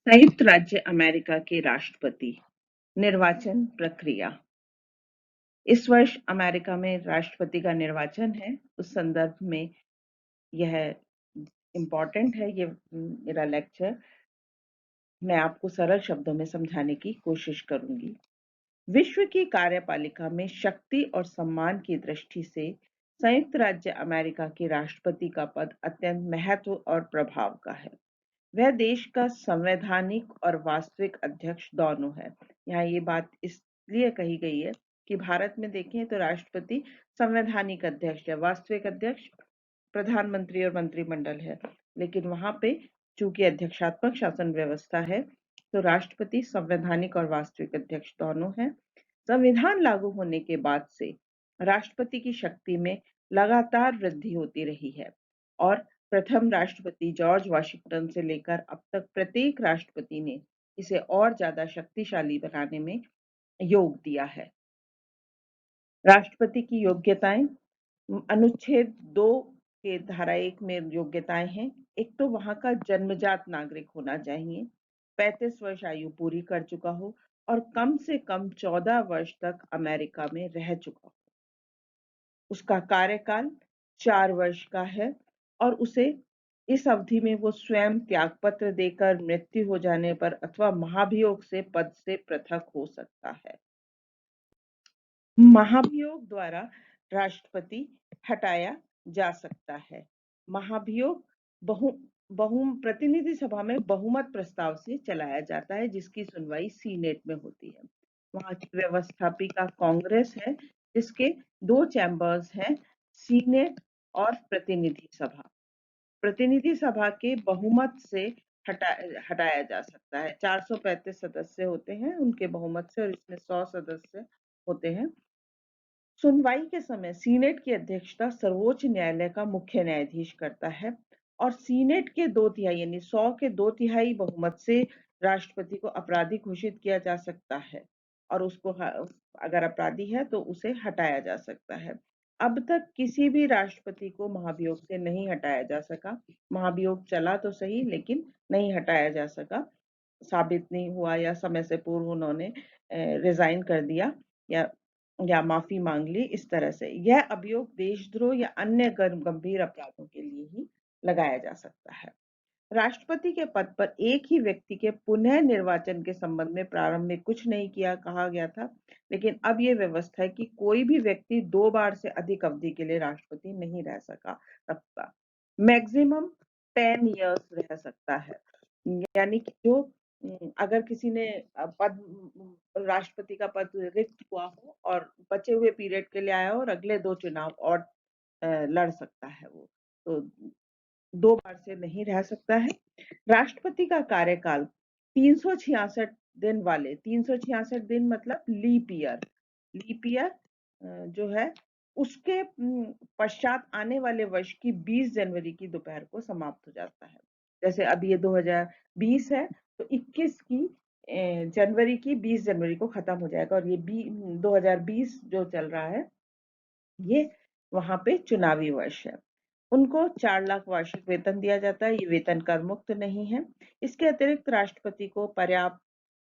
संयुक्त राज्य अमेरिका के राष्ट्रपति निर्वाचन प्रक्रिया। इस वर्ष अमेरिका में राष्ट्रपति का निर्वाचन है। उस संदर्भ में यह इम्पोर्टेंट है। ये मेरा लेक्चर मैं आपको सरल शब्दों में समझाने की कोशिश करूंगी। विश्व की कार्यपालिका में शक्ति और सम्मान की दृष्टि से संयुक्त राज्य अमेरिका के राष्ट्रपति का पद अत्यंत महत्व और प्रभाव का है। वह देश का संवैधानिक और वास्तविक अध्यक्ष दोनों है। यहाँ ये बात इसलिए कही गई है कि भारत में देखें तो राष्ट्रपति संवैधानिक अध्यक्ष है, वास्तविक अध्यक्ष प्रधानमंत्री और मंत्रिमंडल है, लेकिन वहां पे चूंकि अध्यक्षात्मक शासन व्यवस्था है तो राष्ट्रपति संवैधानिक और वास्तविक अध्यक्ष दोनों है। संविधान लागू होने के बाद से राष्ट्रपति की शक्ति में लगातार वृद्धि होती रही है और प्रथम राष्ट्रपति जॉर्ज वाशिंगटन से लेकर अब तक प्रत्येक राष्ट्रपति ने इसे और ज्यादा शक्तिशाली बनाने में योग दिया है। राष्ट्रपति की योग्यताएं अनुच्छेद 2 के धारा 1 में योग्यताएं हैं। एक तो वहां का जन्मजात नागरिक होना चाहिए, 35 वर्ष आयु पूरी कर चुका हो और कम से कम 14 वर्ष तक अमेरिका में रह चुका हो। उसका कार्यकाल 4 वर्ष का है और उसे इस अवधि में वो स्वयं त्यागपत्र देकर मृत्यु हो जाने पर अथवा महाभियोग से पद से पृथक हो सकता है। महाभियोग द्वारा राष्ट्रपति हटाया जा सकता है। महाभियोग प्रतिनिधि सभा में बहुमत प्रस्ताव से चलाया जाता है, जिसकी सुनवाई सीनेट में होती है। वहां की व्यवस्थापिका कांग्रेस है, जिसके 2 चैम्बर्स हैं, सीनेट और प्रतिनिधि सभा। प्रतिनिधि सभा के बहुमत से हटाया जा सकता है। 435 सदस्य होते हैं उनके बहुमत से और इसमें 100 सदस्य होते हैं। सुनवाई के समय सीनेट की अध्यक्षता सर्वोच्च न्यायालय का मुख्य न्यायाधीश करता है और सीनेट के 2/3 यानी 100 के 2/3 बहुमत से राष्ट्रपति को अपराधी घोषित किया जा सकता है और उसको अगर अपराधी है तो उसे हटाया जा सकता है। अब तक किसी भी राष्ट्रपति को महाभियोग से नहीं हटाया जा सका। महाभियोग चला तो सही लेकिन नहीं हटाया जा सका, साबित नहीं हुआ या समय से पूर्व उन्होंने रिजाइन कर दिया या माफी मांग ली। इस तरह से यह अभियोग देशद्रोह या अन्य गंभीर अपराधों के लिए ही लगाया जा सकता है। राष्ट्रपति के पद पर एक ही व्यक्ति के पुनः निर्वाचन के संबंध में प्रारंभ में कुछ नहीं किया कहा गया था, लेकिन अब यह व्यवस्था है कि कोई भी व्यक्ति 2 बार से अधिक अवधि के लिए राष्ट्रपति नहीं रह सकता। मैक्सिमम 10 इयर्स रह सकता है। यानी कि जो अगर किसी ने राष्ट्रपति का पद रिक्त हुआ हो और बचे हुए पीरियड के लिए आया हो और अगले 2 चुनाव और लड़ सकता है, वो तो 2 बार से नहीं रह सकता है। राष्ट्रपति का कार्यकाल 366 दिन वाले 366 दिन मतलब लीप ईयर जो है उसके पश्चात आने वाले वर्ष की 20 जनवरी की दोपहर को समाप्त हो जाता है। जैसे अब ये 2020 है तो 21 की जनवरी की 20 जनवरी को खत्म हो जाएगा और ये 2020 जो चल रहा है ये वहां पे चुनावी वर्ष है। उनको 4 लाख वार्षिक वेतन दिया जाता है। ये वेतन कर मुक्त नहीं है। इसके अतिरिक्त राष्ट्रपति को पर्याप्त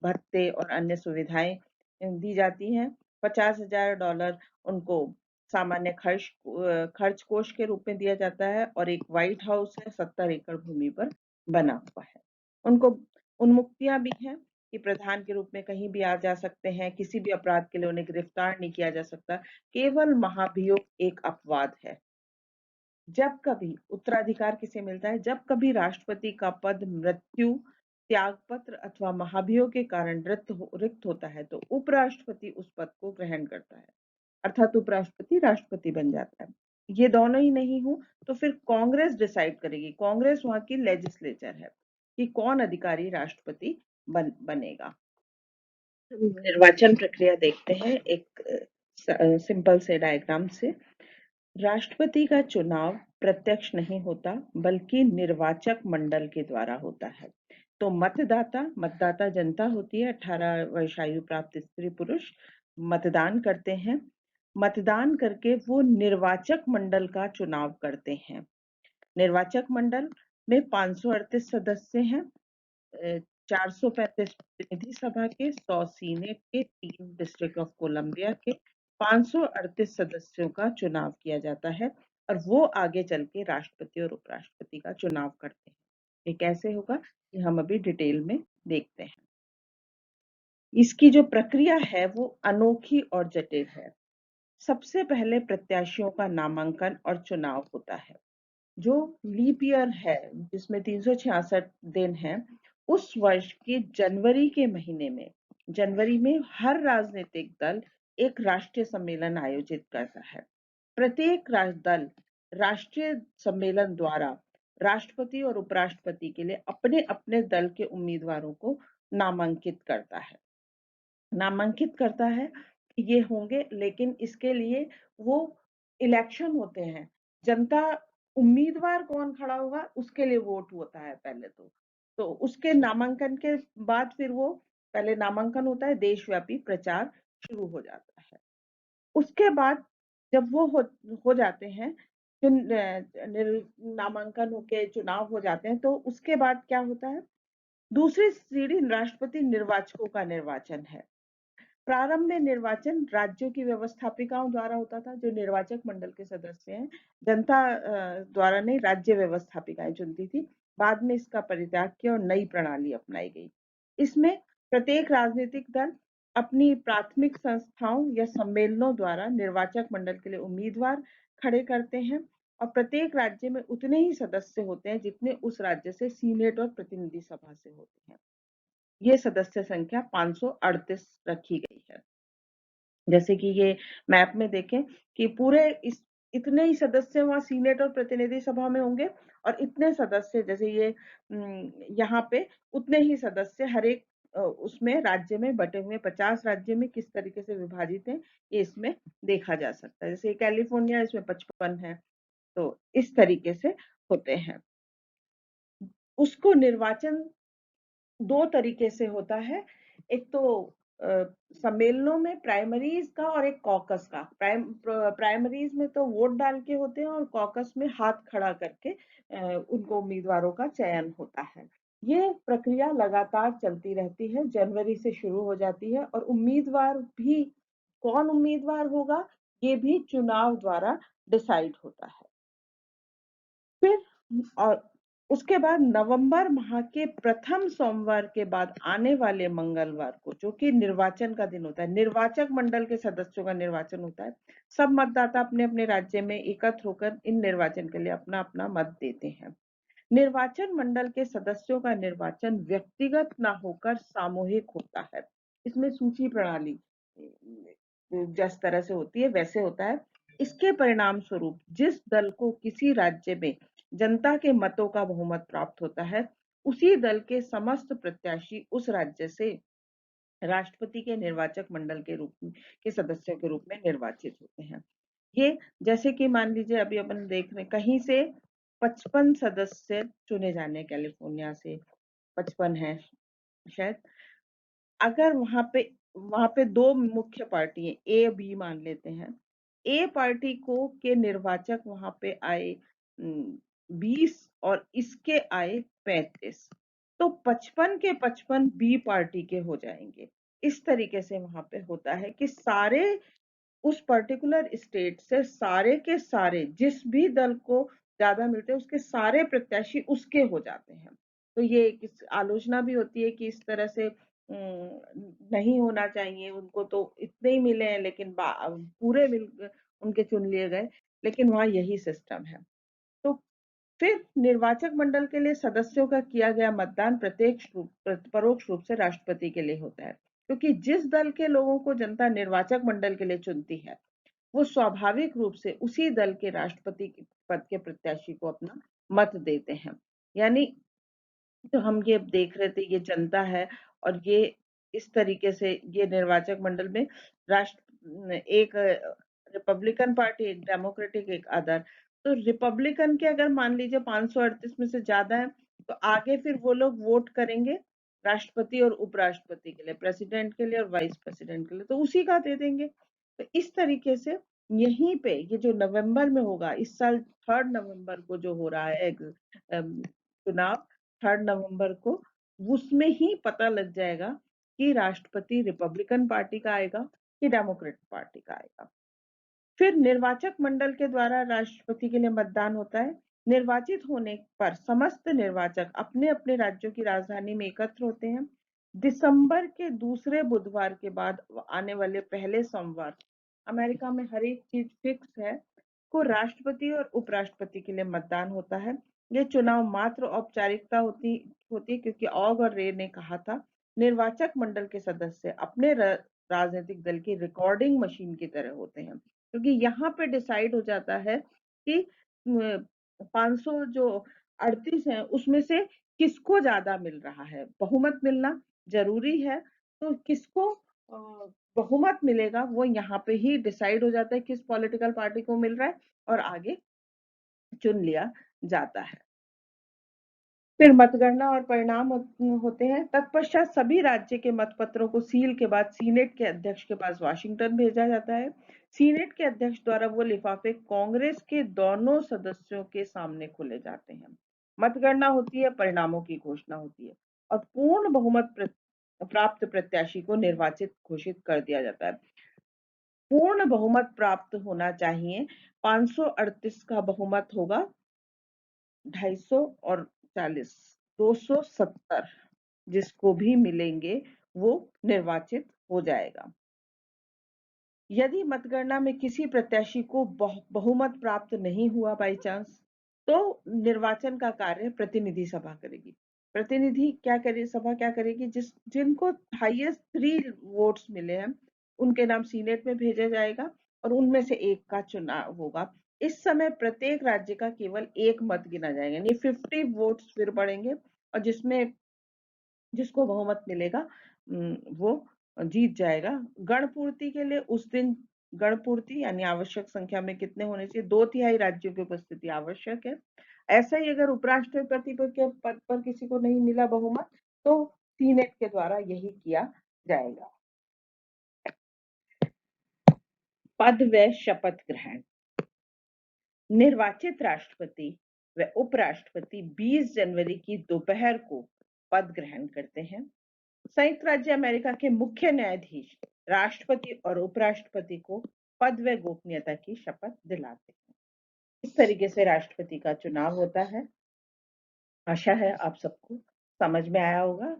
भत्ते और अन्य सुविधाएं दी जाती हैं। $50,000 उनको सामान्य खर्च कोष के रूप में दिया जाता है और एक व्हाइट हाउस है 70 एकड़ भूमि पर बना हुआ है। उनको उन्मुक्तियां भी हैं कि प्रधान के रूप में कहीं भी आ जा सकते हैं, किसी भी अपराध के लिए उन्हें गिरफ्तार नहीं किया जा सकता। केवल महाभियोग एक अपवाद है। जब कभी उत्तराधिकार किसे मिलता है, जब कभी राष्ट्रपति का पद मृत्यु, त्यागपत्र अथवा महाभियोग के कारण रिक्त होता है तो उपराष्ट्रपति उस पद को ग्रहण करता है, अर्थात उपराष्ट्रपति राष्ट्रपति बन जाता है। ये दोनों ही नहीं हो तो फिर कांग्रेस डिसाइड करेगी। कांग्रेस वहां की लेजिस्लेचर है कि कौन अधिकारी राष्ट्रपति बनेगा। निर्वाचन प्रक्रिया देखते हैं एक सिंपल से डायग्राम से। राष्ट्रपति का चुनाव प्रत्यक्ष नहीं होता बल्कि निर्वाचक मंडल के द्वारा होता है। तो मतदाता जनता होती है। 18 वर्ष आयु प्राप्त स्त्री पुरुष मतदान करते हैं। मतदान करके वो निर्वाचक मंडल का चुनाव करते हैं। निर्वाचक मंडल में 538 सदस्य हैं। 435 प्रतिनिधि सभा के, 100 सीनेट के, 3 डिस्ट्रिक्ट ऑफ कोलंबिया के 538 सदस्यों का चुनाव किया जाता है और वो आगे चल के राष्ट्रपति और उपराष्ट्रपति का चुनाव करते हैं। ये कैसे होगा, ये हम अभी डिटेल में देखते हैं। इसकी जो प्रक्रिया है वो अनोखी और जटिल है। सबसे पहले प्रत्याशियों का नामांकन और चुनाव होता है। जो लीप ईयर है, जिसमें 366 दिन है, उस वर्ष के जनवरी में हर राजनीतिक दल एक राष्ट्रीय सम्मेलन आयोजित करता है। प्रत्येक दल राष्ट्रीय सम्मेलन द्वारा राष्ट्रपति और उपराष्ट्रपति के लिए अपने अपने दल के उम्मीदवारों को नामांकित करता है कि ये होंगे, लेकिन इसके लिए वो इलेक्शन होते हैं। जनता उम्मीदवार कौन खड़ा होगा उसके लिए वोट होता है पहले तो उसके नामांकन के बाद फिर वो पहले नामांकन होता है, देशव्यापी प्रचार शुरू हो जाता है। उसके बाद जब वो हो जाते हैं, नामांकन होके चुनाव हो जाते हैं, तो उसके बाद क्या होता है, दूसरी सीढ़ी राष्ट्रपति निर्वाचकों का निर्वाचन है। प्रारंभ में निर्वाचन राज्यों की व्यवस्थापिकाओं द्वारा होता था, जो निर्वाचक मंडल के सदस्य हैं। जनता द्वारा नहीं, राज्य व्यवस्थापिकाएं चुनती थी। बाद में इसका परित्याग किया और नई प्रणाली अपनाई गई। इसमें प्रत्येक राजनीतिक दल अपनी प्राथमिक संस्थाओं या सम्मेलनों द्वारा निर्वाचक मंडल के लिए उम्मीदवार खड़े करते हैं और प्रत्येक राज्य में उतने ही सदस्य होते हैं जितने उस राज्य से सीनेट और प्रतिनिधि सभा से होते हैं। ये सदस्य संख्या 538 रखी गई है। जैसे कि ये मैप में देखें कि पूरे इतने ही सदस्य वहां सीनेट और प्रतिनिधि सभा में होंगे और इतने सदस्य, जैसे ये यहाँ पे उतने ही सदस्य हर एक उसमें राज्य में बटे हुए 50 राज्य में किस तरीके से विभाजित हैं, ये इसमें देखा जा सकता है। जैसे कैलिफोर्निया, इसमें 55 है, तो इस तरीके से होते हैं। उसको निर्वाचन दो तरीके से होता है। एक तो सम्मेलनों में प्राइमरीज का और एक कॉकस का। प्राइमरीज में तो वोट डाल के होते हैं और कॉकस में हाथ खड़ा करके उनको उम्मीदवारों का चयन होता है। ये प्रक्रिया लगातार चलती रहती है, जनवरी से शुरू हो जाती है और उम्मीदवार भी, कौन उम्मीदवार होगा ये भी चुनाव द्वारा डिसाइड होता है। फिर और उसके बाद नवंबर माह के प्रथम सोमवार के बाद आने वाले मंगलवार को, जो कि निर्वाचन का दिन होता है, निर्वाचक मंडल के सदस्यों का निर्वाचन होता है। सब मतदाता अपने अपने राज्य में एकत्र होकर इन निर्वाचन के लिए अपना अपना मत देते हैं। निर्वाचन मंडल के सदस्यों का निर्वाचन व्यक्तिगत ना होकर सामूहिक होता है। इसमें सूची प्रणाली जिस तरह से होती है वैसे होता है। इसके परिणाम स्वरूप जिस दल को किसी राज्य में जनता के मतों का बहुमत प्राप्त होता है, उसी दल के समस्त प्रत्याशी उस राज्य से राष्ट्रपति के निर्वाचक मंडल के रूप में के सदस्यों के रूप में निर्वाचित होते हैं। ये जैसे कि मान लीजिए अभी अपन देख रहे हैं, कहीं से 55 सदस्य चुने जाने, कैलिफोर्निया से 55 है शायद। अगर वहां पे दो मुख्य पार्टी है, ए बी मान लेते हैं। ए पार्टी को के निर्वाचक वहां पे आए 20 और इसके आए 35, तो 55 के 55 बी पार्टी के हो जाएंगे। इस तरीके से वहां पे होता है कि सारे उस पर्टिकुलर स्टेट से सारे के सारे जिस भी दल को ज्यादा मिलते हैं उसके सारे प्रत्याशी उसके हो जाते हैं। तो ये किस आलोचना भी होती है कि इस तरह से नहीं होना चाहिए, उनको तो इतने ही मिले हैं लेकिन पूरे मिल उनके चुन लिए गए, लेकिन वहाँ यही सिस्टम है। तो फिर निर्वाचक मंडल के लिए सदस्यों का किया गया मतदान परोक्ष रूप से राष्ट्रपति के लिए होता है, क्योंकि जिस दल के लोगों को जनता निर्वाचक मंडल के लिए चुनती है, वो स्वाभाविक रूप से उसी दल के राष्ट्रपति पद के प्रत्याशी को अपना मत देते हैं। यानी तो हम ये देख रहे थे, ये जनता है और ये इस तरीके से ये निर्वाचक मंडल में राष्ट्र एक रिपब्लिकन पार्टी, एक डेमोक्रेटिक, एक अदर। तो रिपब्लिकन के अगर मान लीजिए 538 में से ज्यादा है, तो आगे फिर वो लोग वोट करेंगे राष्ट्रपति और उपराष्ट्रपति के लिए, प्रेसिडेंट के लिए और वाइस प्रेसिडेंट के लिए, तो उसी का दे देंगे। तो इस तरीके से यहीं पे ये जो नवंबर में होगा, इस साल 3 नवंबर को जो हो रहा है चुनाव, 3 नवंबर को उसमें ही पता लग जाएगा कि राष्ट्रपति रिपब्लिकन पार्टी का आएगा कि डेमोक्रेट पार्टी का आएगा। फिर निर्वाचक मंडल के द्वारा राष्ट्रपति के लिए मतदान होता है। निर्वाचित होने पर समस्त निर्वाचक अपने अपने राज्यों की राजधानी में एकत्र होते हैं। दिसंबर के दूसरे बुधवार के बाद आने वाले पहले सोमवार, अमेरिका में हर एक चीज फिक्स है, को राष्ट्रपति और उपराष्ट्रपति के लिए मतदान होता है। ये चुनाव मात्र औपचारिकता होती होती क्योंकि ऑग और रे ने कहा था निर्वाचक मंडल के सदस्य अपने राजनीतिक दल की रिकॉर्डिंग मशीन की तरह होते हैं, क्योंकि यहाँ पे डिसाइड हो जाता है कि 500 जो 38 है उसमें से किसको ज्यादा मिल रहा है। बहुमत मिलना जरूरी है, तो किसको बहुमत मिलेगा वो यहाँ पे ही डिसाइड हो जाता है, किस पॉलिटिकल पार्टी को मिल रहा है और आगे चुन लिया जाता है। फिर मतगणना और परिणाम होते हैं। तत्पश्चात सभी राज्य के मतपत्रों को सील के बाद सीनेट के अध्यक्ष के पास वाशिंगटन भेजा जाता है। सीनेट के अध्यक्ष द्वारा वो लिफाफे कांग्रेस के दोनों सदस्यों के सामने खोले जाते हैं। मतगणना होती है, परिणामों की घोषणा होती है और पूर्ण बहुमत प्राप्त प्रत्याशी को निर्वाचित घोषित कर दिया जाता है। पूर्ण बहुमत प्राप्त होना चाहिए। 538 का बहुमत होगा, 250 और 40, 270 जिसको भी मिलेंगे वो निर्वाचित हो जाएगा। यदि मतगणना में किसी प्रत्याशी को बहुमत प्राप्त नहीं हुआ बाई चांस, तो निर्वाचन का कार्य प्रतिनिधि सभा करेगी। प्रतिनिधि सभा क्या करेगी, जिनको हाईएस्ट 3 वोट्स मिले हैं उनके नाम सीनेट में भेजा जाएगा और उनमें से एक का चुनाव होगा। इस समय प्रत्येक राज्य का केवल एक मत गिना जाएगा, यानी 50 वोट्स फिर पड़ेंगे और जिसको बहुमत मिलेगा वो जीत जाएगा। गणपूर्ति के लिए उस दिन गणपूर्ति यानी आवश्यक संख्या में कितने होने चाहिए, 2/3 राज्यों की उपस्थिति आवश्यक है। ऐसा ही अगर उपराष्ट्रपति के पद पर किसी को नहीं मिला बहुमत, तो सीनेट के द्वारा यही किया जाएगा। पद व शपथ ग्रहण। निर्वाचित राष्ट्रपति व उपराष्ट्रपति 20 जनवरी की दोपहर को पद ग्रहण करते हैं। संयुक्त राज्य अमेरिका के मुख्य न्यायाधीश राष्ट्रपति और उपराष्ट्रपति को पद व गोपनीयता की शपथ दिलाते हैं। इस तरीके से राष्ट्रपति का चुनाव होता है। आशा है आप सबको समझ में आया होगा।